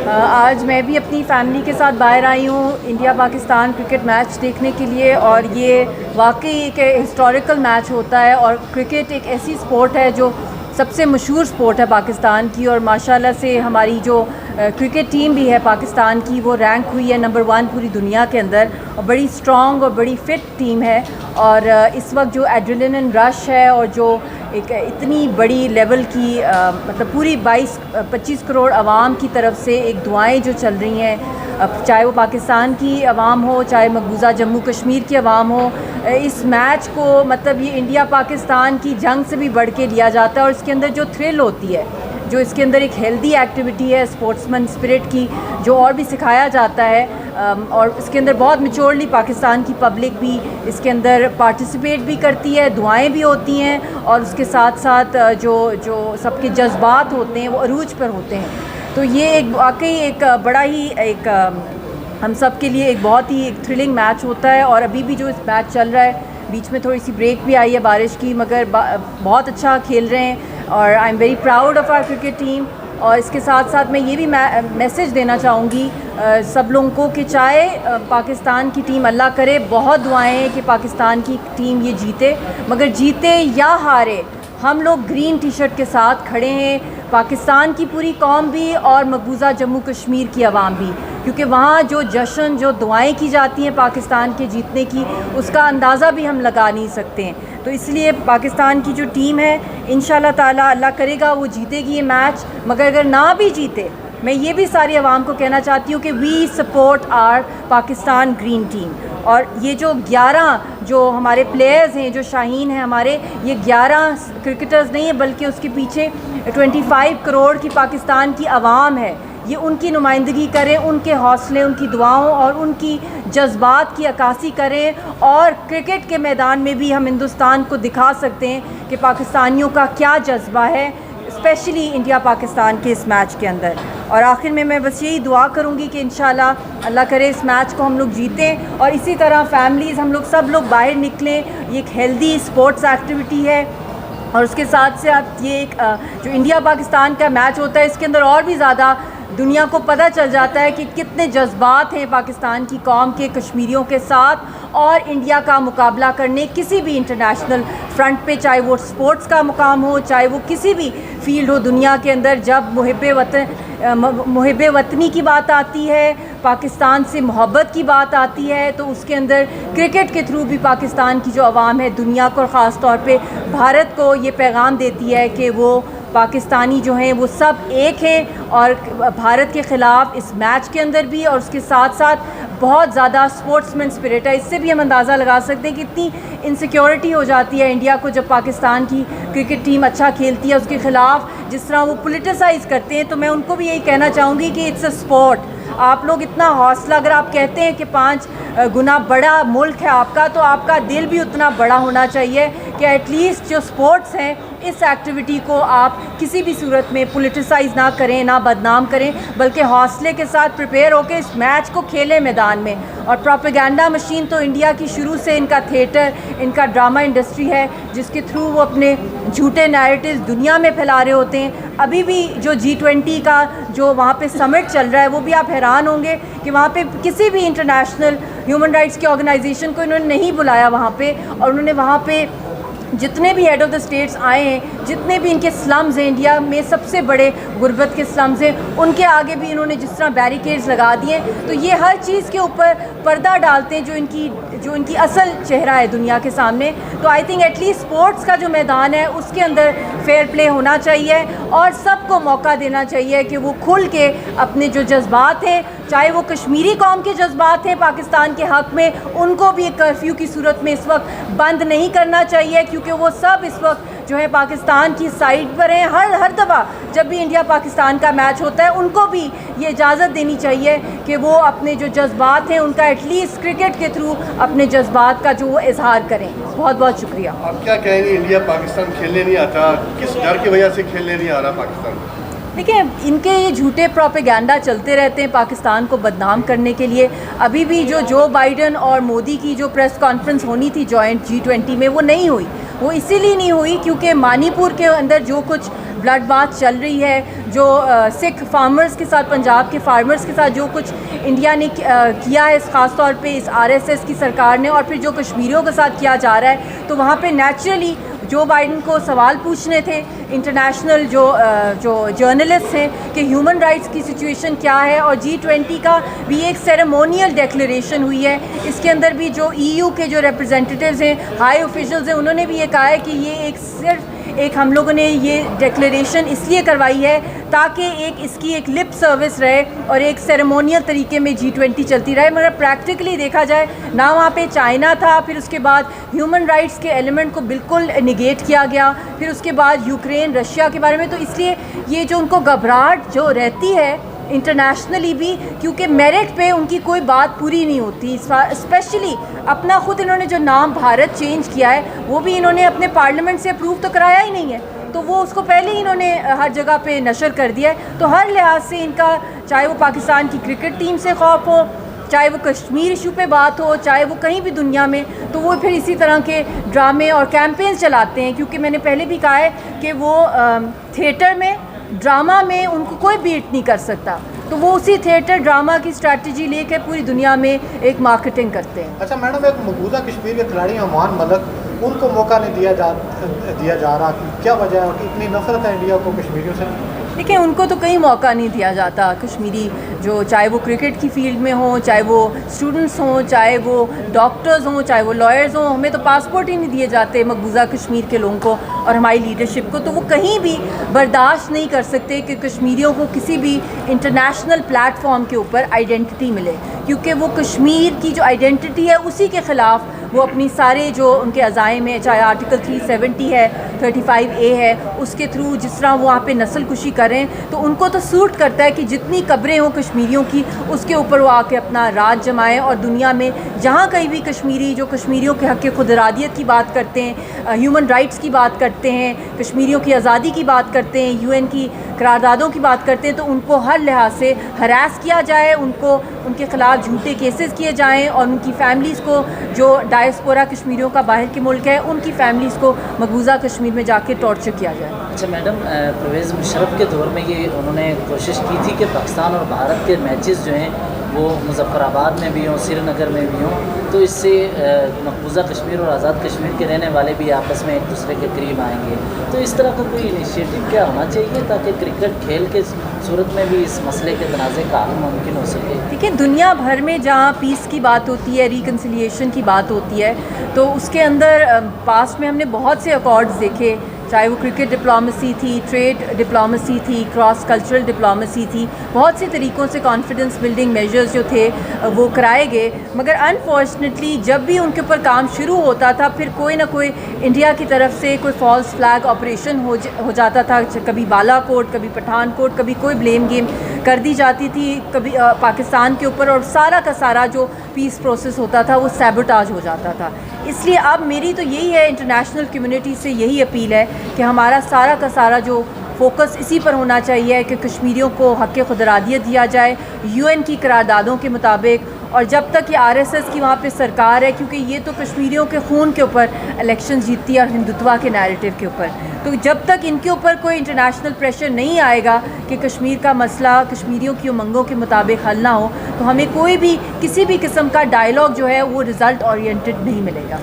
آج میں بھی اپنی فیملی کے ساتھ باہر آئی ہوں انڈیا پاکستان کرکٹ میچ دیکھنے کے لیے، اور یہ واقعی ایک ہسٹوریکل میچ ہوتا ہے، اور کرکٹ ایک ایسی سپورٹ ہے جو سب سے مشہور سپورٹ ہے پاکستان کی، اور ماشاءاللہ سے ہماری جو کرکٹ ٹیم بھی ہے پاکستان کی وہ رینک ہوئی ہے نمبر 1 پوری دنیا کے اندر، اور بڑی اسٹرانگ اور بڑی فٹ ٹیم ہے. اور اس وقت جو ایڈرینلن رش ہے اور جو ایک اتنی بڑی لیول کی مطلب پوری 22-25 کروڑ عوام کی طرف سے ایک دعائیں جو چل رہی ہیں، چاہے وہ پاکستان کی عوام ہو، چاہے مقبوضہ جموں کشمیر کی عوام ہو، اس میچ کو مطلب یہ انڈیا پاکستان کی جنگ سے بھی بڑھ کے لیا جاتا ہے. اور اس کے اندر جو تھرل ہوتی ہے، جو اس کے اندر ایک ہیلدی ایکٹیویٹی ہے اسپورٹس مین اسپرٹ کی، جو اور بھی سکھایا جاتا ہے، اور اس کے اندر بہت میچورلی پاکستان کی پبلک بھی اس کے اندر پارٹیسپیٹ بھی کرتی ہے، دعائیں بھی ہوتی ہیں، اور اس کے ساتھ ساتھ جو سب کے جذبات ہوتے ہیں وہ عروج پر ہوتے ہیں. تو یہ ایک واقعی ایک بڑا ہی ایک ہم سب کے لیے ایک بہت ہی ایک تھرلنگ میچ ہوتا ہے. اور ابھی بھی جو اس میچ چل رہا ہے، بیچ میں تھوڑی سی بریک بھی آئی ہے بارش کی، مگر بہت اچھا کھیل رہے ہیں، اور I am very proud of our cricket team. اور اس کے ساتھ ساتھ میں یہ بھی میسیج دینا چاہوں گی سب لوگوں کو کہ چاہے پاکستان کی ٹیم، اللہ کرے بہت دعائیں ہیں کہ پاکستان کی ٹیم یہ جیتے، مگر جیتے یا ہارے ہم لوگ گرین ٹی شرٹ کے ساتھ کھڑے ہیں، پاکستان کی پوری قوم بھی اور مقبوضہ جموں کشمیر کی عوام بھی، کیونکہ وہاں جو جشن، جو دعائیں کی جاتی ہیں پاکستان کے جیتنے کی، اس کا اندازہ بھی ہم لگا نہیں سکتے ہیں. تو اس لیے پاکستان کی جو ٹیم ہے انشاءاللہ تعالیٰ اللہ کرے گا وہ جیتے گی یہ میچ. مگر اگر نہ بھی جیتے، میں یہ بھی ساری عوام کو کہنا چاہتی ہوں کہ we support are Pakistan green team. اور یہ جو 11 جو ہمارے پلیئرز ہیں، جو شاہین ہیں ہمارے، یہ 11 کرکٹرز نہیں ہیں، بلکہ اس کے پیچھے 25 کروڑ کی پاکستان کی عوام ہے. یہ ان کی نمائندگی کریں، ان کے حوصلے، ان کی دعاؤں اور ان کی جذبات کی عکاسی کریں. اور کرکٹ کے میدان میں بھی ہم ہندوستان کو دکھا سکتے ہیں کہ پاکستانیوں کا کیا جذبہ ہے، اسپیشلی انڈیا پاکستان کے اس میچ کے اندر. اور آخر میں بس یہی دعا کروں گی کہ انشاءاللہ اللہ کرے اس میچ کو ہم لوگ جیتیں، اور اسی طرح فیملیز ہم لوگ سب لوگ باہر نکلیں. یہ ایک ہیلدی اسپورٹس ایکٹیویٹی ہے، اور اس کے ساتھ ساتھ یہ ایک جو انڈیا پاکستان کا میچ ہوتا ہے، اس کے اندر اور بھی زیادہ دنیا کو پتہ چل جاتا ہے کہ کتنے جذبات ہیں پاکستان کی قوم کے، کشمیریوں کے ساتھ، اور انڈیا کا مقابلہ کرنے کسی بھی انٹرنیشنل فرنٹ پہ، چاہے وہ سپورٹس کا مقام ہو، چاہے وہ کسی بھی فیلڈ ہو دنیا کے اندر. جب محب وطنی کی بات آتی ہے، پاکستان سے محبت کی بات آتی ہے، تو اس کے اندر کرکٹ کے تھرو بھی پاکستان کی جو عوام ہے دنیا کو، اور خاص طور پہ بھارت کو یہ پیغام دیتی ہے کہ وہ پاکستانی جو ہیں وہ سب ایک ہیں. اور بھارت کے خلاف اس میچ کے اندر بھی، اور اس کے ساتھ ساتھ بہت زیادہ اسپورٹس مین اسپرٹ ہے. اس سے بھی ہم اندازہ لگا سکتے ہیں کہ اتنی انسیکیورٹی ہو جاتی ہے انڈیا کو جب پاکستان کی کرکٹ ٹیم اچھا کھیلتی ہے. اس کے خلاف جس طرح وہ پولیٹیسائز کرتے ہیں، تو میں ان کو بھی یہی کہنا چاہوں گی کہ اٹس اے اسپورٹ. آپ لوگ اتنا حوصلہ، اگر آپ کہتے ہیں کہ 5 گنا بڑا ملک ہے آپ کا، تو آپ کا دل بھی اتنا بڑا ہونا چاہیے کہ ایٹ لیسٹ جو سپورٹس ہیں اس ایکٹیویٹی کو آپ کسی بھی صورت میں پولیٹیسائز نہ کریں، نہ بدنام کریں، بلکہ حوصلے کے ساتھ پریپیئر ہو کے اس میچ کو کھیلیں میدان میں. اور پروپیگنڈا مشین تو انڈیا کی شروع سے ان کا تھیٹر، ان کا ڈرامہ انڈسٹری ہے، جس کے تھرو وہ اپنے جھوٹے نیریٹیوز دنیا میں پھیلا رہے ہوتے ہیں. ابھی بھی جو G20 کا جو وہاں پہ سمٹ چل رہا ہے، وہ بھی آپ حیران ہوں گے کہ وہاں پہ کسی بھی انٹرنیشنل ہیومن رائٹس کی آرگنائزیشن کو انہوں نے نہیں بلایا وہاں پہ. اور انہوں نے وہاں پہ جتنے بھی ہیڈ آف دا اسٹیٹس آئے ہیں، جتنے بھی ان کے سلمز ہیں انڈیا میں سب سے بڑے غربت کے سلمز ہیں، ان کے آگے بھی انہوں نے جس طرح بیریکیڈز لگا دیے. تو یہ ہر چیز کے اوپر پردہ ڈالتے ہیں جو ان کی اصل چہرہ ہے دنیا کے سامنے. تو I think at least sports کا جو میدان ہے اس کے اندر فیئر پلے ہونا چاہیے، اور سب کو موقع دینا چاہیے کہ وہ کھل کے اپنے جو جذبات ہیں، چاہے وہ کشمیری قوم کے جذبات ہیں پاکستان کے حق میں، ان کو بھی ایک کرفیو کی صورت میں اس وقت بند نہیں کرنا چاہیے، کیونکہ وہ سب اس وقت جو ہے پاکستان کی سائڈ پر ہیں. ہر دفعہ جب بھی انڈیا پاکستان کا میچ ہوتا ہے، ان کو بھی یہ اجازت دینی چاہیے کہ وہ اپنے جو جذبات ہیں ان کا ایٹ لیسٹ کرکٹ کے تھرو اپنے جذبات کا جو وہ اظہار کریں. بہت بہت شکریہ. آپ کیا کہیں گے، انڈیا پاکستان کھیلنے نہیں آتا، کس ڈر کی وجہ سے کھیلنے نہیں آ رہا پاکستان؟ دیکھیں، ان کے یہ جھوٹے پروپیگنڈا چلتے رہتے ہیں پاکستان کو بدنام کرنے کے لیے. ابھی بھی جو بائیڈن اور مودی کی جو پریس کانفرنس ہونی تھی جوائنٹ G20 میں، وہ نہیں ہوئی. وہ اسی لیے نہیں ہوئی کیونکہ منی پور کے اندر جو کچھ بلڈ بات چل رہی ہے، جو سکھ فارمرز کے ساتھ، پنجاب کے فارمرز کے ساتھ جو کچھ انڈیا نے کیا ہے، خاص طور پہ اس RSS کی سرکار نے، اور پھر جو کشمیریوں کے ساتھ کیا جا رہا ہے، تو وہاں پہ نیچرلی جو بائیڈن کو سوال پوچھنے تھے انٹرنیشنل جو جرنلسٹ ہیں کہ ہیومن رائٹس کی سچویشن کیا ہے. اور G20 کا بھی ایک سیریمونیل ڈیکلیریشن ہوئی ہے، اس کے اندر بھی جو EU کے جو ریپرزینٹیوز ہیں، ہائی آفیشلز ہیں، انہوں نے بھی یہ کہا ہے کہ یہ صرف ہم لوگوں نے یہ ڈیکلیریشن اس لیے کروائی ہے تاکہ اس کی ایک لپ سروس رہے اور ایک سیریمونیل طریقے میں G20 چلتی رہے. مگر پریکٹیکلی دیکھا جائے نہ وہاں پہ چائنا تھا، پھر اس کے بعد ہیومن رائٹس کے ایلیمنٹ کو بالکل نگیٹ کیا گیا، پھر اس کے بعد یوکرین رشیا کے بارے میں. تو اس لیے یہ جو ان کو گھبراہٹ جو رہتی ہے انٹرنیشنلی بھی، کیونکہ میرٹ پہ ان کی کوئی بات پوری نہیں ہوتی. اسپیشلی اپنا خود انہوں نے جو نام بھارت چینج کیا ہے وہ بھی انہوں نے اپنے پارلیمنٹ سے اپروو تو کرایا ہی نہیں ہے، تو وہ اس کو پہلے ہی انہوں نے ہر جگہ پہ نشر کر دیا ہے. تو ہر لحاظ سے ان کا، چاہے وہ پاکستان کی کرکٹ ٹیم سے خوف ہو، چاہے وہ کشمیر ایشو پہ بات ہو، چاہے وہ کہیں بھی دنیا میں، تو وہ پھر اسی طرح کے ڈرامے اور کیمپینز چلاتے ہیں. کیونکہ میں نے پہلے بھی کہا ہے کہ وہ تھیٹر میں، ڈرامہ میں ان کو کوئی بیٹ نہیں کر سکتا، تو وہ اسی تھیٹر ڈرامہ کی اسٹریٹجی لے کے پوری دنیا میں ایک مارکیٹنگ کرتے ہیں. اچھا میڈم، ایک مقبوضہ کشمیر کے کھلاڑی امان ملک، ان کو موقع نہیں دیا جا رہا، کیا وجہ ہے کہ اتنی نفرت ہے انڈیا کو کشمیریوں سے؟ دیکھیں، ان کو تو کہیں موقع نہیں دیا جاتا. کشمیری جو، چاہے وہ کرکٹ کی فیلڈ میں ہوں، چاہے وہ اسٹوڈنٹس ہوں، چاہے وہ ڈاکٹرز ہوں، چاہے وہ لائرز ہوں، ہمیں تو پاسپورٹ ہی نہیں دیے جاتے مقبوضہ کشمیر کے لوگوں کو اور ہماری لیڈرشپ کو. تو وہ کہیں بھی برداشت نہیں کر سکتے کہ کشمیریوں کو کسی بھی انٹرنیشنل پلیٹ فارم کے اوپر آئیڈینٹی ملے، کیونکہ وہ کشمیر کی جو آئیڈینٹی ہے اسی کے خلاف وہ اپنی سارے جو ان کے عزائم ہیں، چاہے آرٹیکل 370 ہے، 35A ہے، اس کے تھرو جس طرح وہ وہاں پہ نسل کشی کریں، تو ان کو تو سوٹ کرتا ہے کہ جتنی قبریں ہوں کشمیریوں کی اس کے اوپر وہ آ کے اپنا راج جمائیں. اور دنیا میں جہاں کہیں بھی کشمیری جو کشمیریوں کے حق خود ارادیت کی بات کرتے ہیں، ہیومن رائٹس کی بات کرتے ہیں، کشمیریوں کی آزادی کی بات کرتے ہیں، UN کی قراردادوں کی بات کرتے ہیں، تو ان کو ہر لحاظ سے ہراس کیا جائے، ان کے خلاف جھوٹے کیسز کیے جائیں، اور ان کی فیملیز کو، جو ڈائسپورا کشمیریوں کا باہر کے ملک ہے، ان کی فیملیز کو مقبوضہ کشمیر میں جا کے ٹارچر کیا جائے. اچھا میڈم، پرویز مشرف کے دور میں یہ انہوں نے کوشش کی تھی کہ پاکستان اور بھارت کے میچز جو ہیں وہ مظفر آباد میں بھی ہوں، سری نگر میں بھی ہوں، تو اس سے مقبوضہ کشمیر اور آزاد کشمیر کے رہنے والے بھی آپس میں ایک دوسرے کے قریب آئیں گے. تو اس طرح کا کوئی انیشیٹو کیا ہونا چاہیے تاکہ کرکٹ کھیل کے صورت میں بھی اس مسئلے کے تنازع کا حل ممکن ہو سکے؟ دیکھیں، دنیا بھر میں جہاں پیس کی بات ہوتی ہے، ریکنسیلیشن کی بات ہوتی ہے، تو اس کے اندر پاسٹ میں ہم نے بہت سے اکارڈز دیکھے، چاہے وہ کرکٹ ڈپلومیسی تھی، ٹریڈ ڈپلومیسی تھی، کراس کلچرل ڈپلومیسی تھی، بہت سے طریقوں سے کانفیڈنس بلڈنگ میجرز جو تھے وہ کرائے گئے. مگر انفارچونیٹلی جب بھی ان کے اوپر کام شروع ہوتا تھا، پھر کوئی نہ کوئی انڈیا کی طرف سے کوئی فالس فلیگ آپریشن ہو جاتا تھا. کبھی بالا کوٹ، کبھی پٹھان کوٹ، کبھی کوئی بلیم گیم کر دی جاتی تھی کبھی پاکستان کے اوپر، اور سارا کا سارا جو پیس پروسیس ہوتا تھا وہ سیبوٹاج ہو جاتا تھا. اس لیے اب میری تو یہی ہے، انٹرنیشنل کمیونٹی سے یہی اپیل ہے کہ ہمارا سارا کا سارا جو فوکس اسی پر ہونا چاہیے کہ کشمیریوں کو حق خود ارادیت دیا جائے UN کی قراردادوں کے مطابق. اور جب تک یہ RSS کی وہاں پہ سرکار ہے، کیونکہ یہ تو کشمیریوں کے خون کے اوپر الیکشن جیتتی ہے اور ہندوتوا کے نیریٹو کے اوپر، تو جب تک ان کے اوپر کوئی انٹرنیشنل پریشر نہیں آئے گا کہ کشمیر کا مسئلہ کشمیریوں کی امنگوں کے مطابق حل نہ ہو، تو ہمیں کوئی بھی کسی بھی قسم کا ڈائلاگ جو ہے وہ رزلٹ اورینٹڈ نہیں ملے گا.